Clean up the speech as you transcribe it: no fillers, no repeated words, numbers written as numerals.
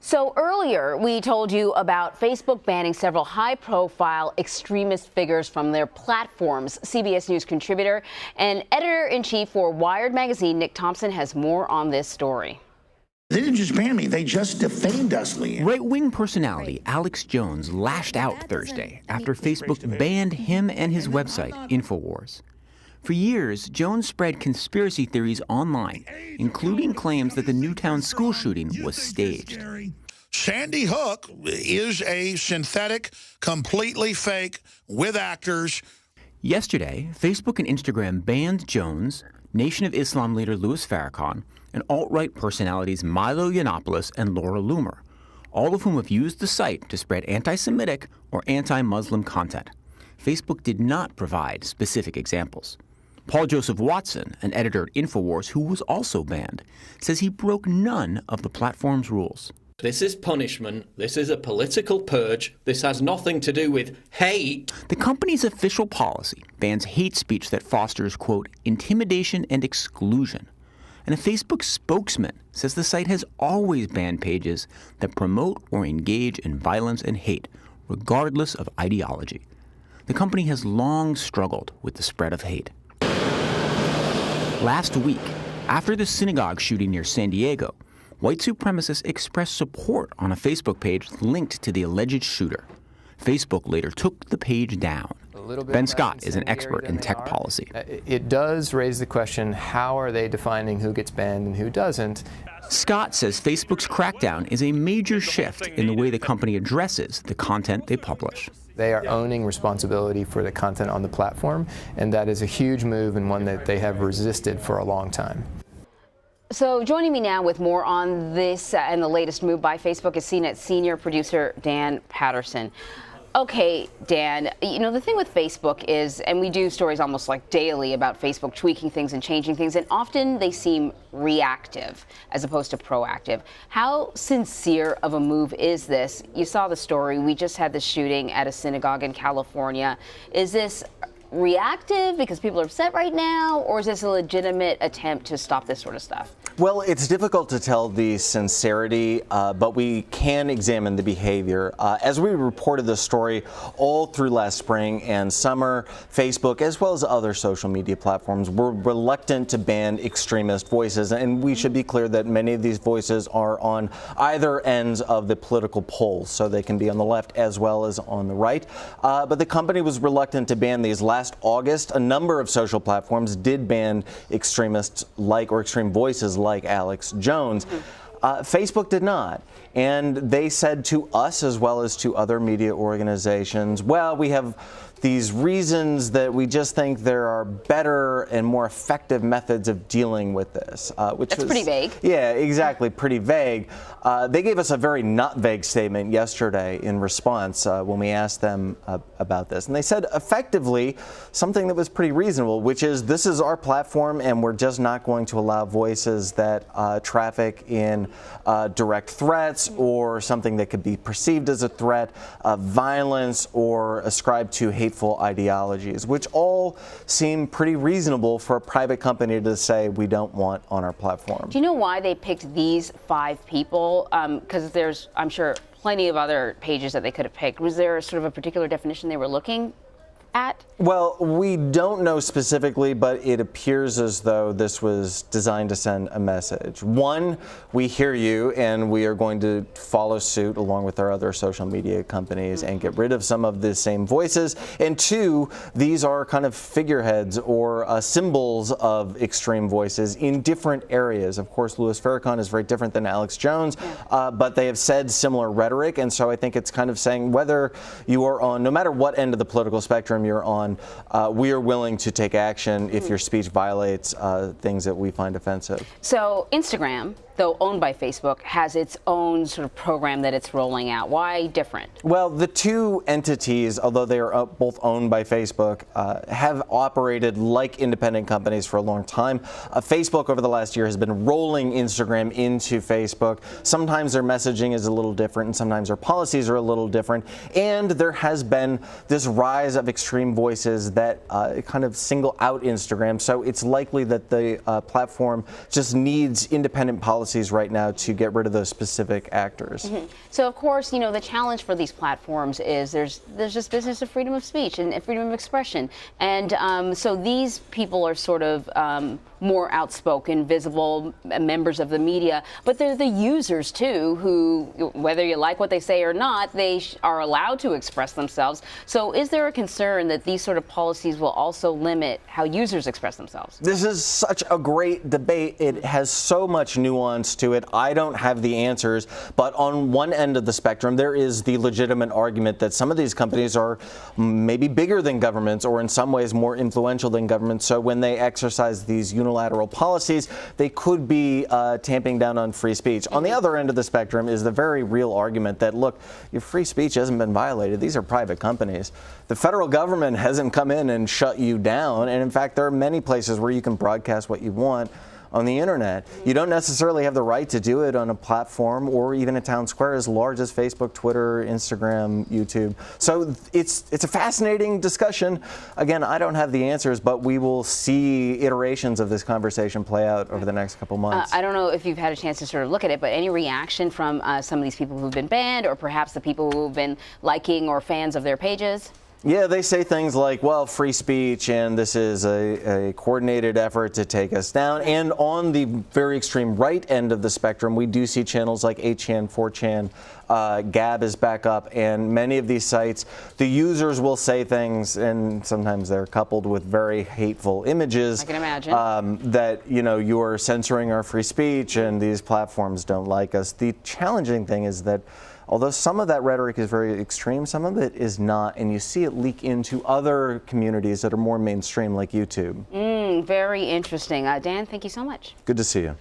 So earlier, we told you about Facebook banning several high-profile extremist figures from their platforms. CBS News contributor and editor-in-chief for Wired magazine, Nick Thompson, has more on this story. They didn't just ban me, they just defamed us, Leanne. Right-wing personality Alex Jones lashed out Thursday after Facebook banned him and his website, InfoWars. For years, Jones spread conspiracy theories online, including claims that the Newtown school shooting was staged. Sandy Hook is a synthetic, completely fake, with actors. Yesterday, Facebook and Instagram banned Jones, Nation of Islam leader Louis Farrakhan, and alt-right personalities Milo Yiannapoulos and Laura Loomer, all of whom have used the site to spread anti-Semitic or anti-Muslim content. Facebook did not provide specific examples. Paul Joseph Watson, an editor at InfoWars who was also banned, says he broke none of the platform's rules. This is punishment. This is a political purge. This has nothing to do with hate. The company's official policy bans hate speech that fosters, quote, intimidation and exclusion. And a Facebook spokesman says the site has always banned pages that promote or engage in violence and hate, regardless of ideology. The company has long struggled with the spread of hate. Last week, after the synagogue shooting near San Diego, white supremacists expressed support on a Facebook page linked to the alleged shooter. Facebook later took the page down. Ben Scott is an expert in tech policy. It does raise the question, how are they defining who gets banned and who doesn't? Scott says Facebook's crackdown is a major shift in the way the company addresses the content they publish. They are owning responsibility for the content on the platform, and that is a huge move and one that they have resisted for a long time. So joining me now with more on this and the latest move by Facebook is CNET senior producer Dan Patterson. Okay, Dan, you know, the thing with Facebook is, and we do stories almost like daily about Facebook tweaking things and changing things, and often they seem reactive as opposed to proactive. How sincere of a move is this? You saw the story. We just had the shooting at a synagogue in California. Is this reactive because people are upset right now, or is this a legitimate attempt to stop this sort of stuff? Well, it's difficult to tell the sincerity, but we can examine the behavior. As we reported the story all through last spring and summer, Facebook, as well as other social media platforms, were reluctant to ban extremist voices. And we should be clear that many of these voices are on either ends of the political pole, so they can be on the left as well as on the right. But the company was reluctant to ban these. Last August, a number of social platforms did ban extremists like, or extreme voices like Alex Jones. Facebook did not. And they said to us, as well as to other media organizations, well, we have these reasons that we just think there are better and more effective methods of dealing with this. Which That's pretty vague. Yeah, exactly, pretty vague. They gave us a very not vague statement yesterday in response when we asked them about this. And they said effectively something that was pretty reasonable, which is this is our platform and we're just not going to allow voices that traffic in direct threats or something that could be perceived as a threat, violence, or ascribe to hateful ideologies, which all seem pretty reasonable for a private company to say we don't want on our platform. Do you know why they picked these 5 people? Because there's, I'm sure, plenty of other pages that they could have picked. Was there sort of a particular definition they were looking at? Well, we don't know specifically, but it appears as though this was designed to send a message. One, we hear you, and we are going to follow suit along with our other social media companies and get rid of some of the same voices. And two, these are kind of figureheads or symbols of extreme voices in different areas. Of course, Louis Farrakhan is very different than Alex Jones, but they have said similar rhetoric, and so I think it's kind of saying whether you are on, no matter what end of the political spectrum you're on, we are willing to take action if your speech violates things that we find offensive. So Instagram, though owned by Facebook, has its own sort of program that it's rolling out. Why different? Well, the two entities, although they are both owned by Facebook, have operated like independent companies for a long time. Facebook over the last year has been rolling Instagram into Facebook. Sometimes their messaging is a little different and sometimes their policies are a little different. And there has been this rise of extreme extreme voices that kind of single out Instagram. So it's likely that the platform just needs independent policies right now to get rid of those specific actors. So of course, you know, the challenge for these platforms is there's this business of freedom of speech and freedom of expression, and so these people are sort of more outspoken, visible members of the media, but they're the users too, who, whether you like what they say or not, they are allowed to express themselves. So is there a concern that these sort of policies will also limit how users express themselves? This is such a great debate. It has so much nuance to it. I don't have the answers, but on one end of the spectrum, there is the legitimate argument that some of these companies are maybe bigger than governments, or in some ways more influential than governments. So when they exercise these unilateral policies, they could be tamping down on free speech. On the other end of the spectrum is the very real argument that, look, your free speech hasn't been violated. These are private companies. The federal government hasn't come in and shut you down. And in fact, there are many places where you can broadcast what you want on the internet. You don't necessarily have the right to do it on a platform or even a town square as large as Facebook, Twitter, Instagram, YouTube. So it's a fascinating discussion. Again, I don't have the answers, but we will see iterations of this conversation play out over the next couple months. I don't know if you've had a chance to sort of look at it, but any reaction from some of these people who've been banned, or perhaps the people who've been liking or fans of their pages? Yeah, they say things like, well, free speech, and this is a coordinated effort to take us down. And on the very extreme right end of the spectrum, we do see channels like 8chan, 4chan, Gab is back up, and many of these sites, the users will say things, and sometimes they're coupled with very hateful images. I can imagine. That, you know, you're censoring our free speech, and these platforms don't like us. The challenging thing is that although some of that rhetoric is very extreme, some of it is not, and you see it leak into other communities that are more mainstream, like YouTube. Very interesting. Dan, thank you so much. Good to see you.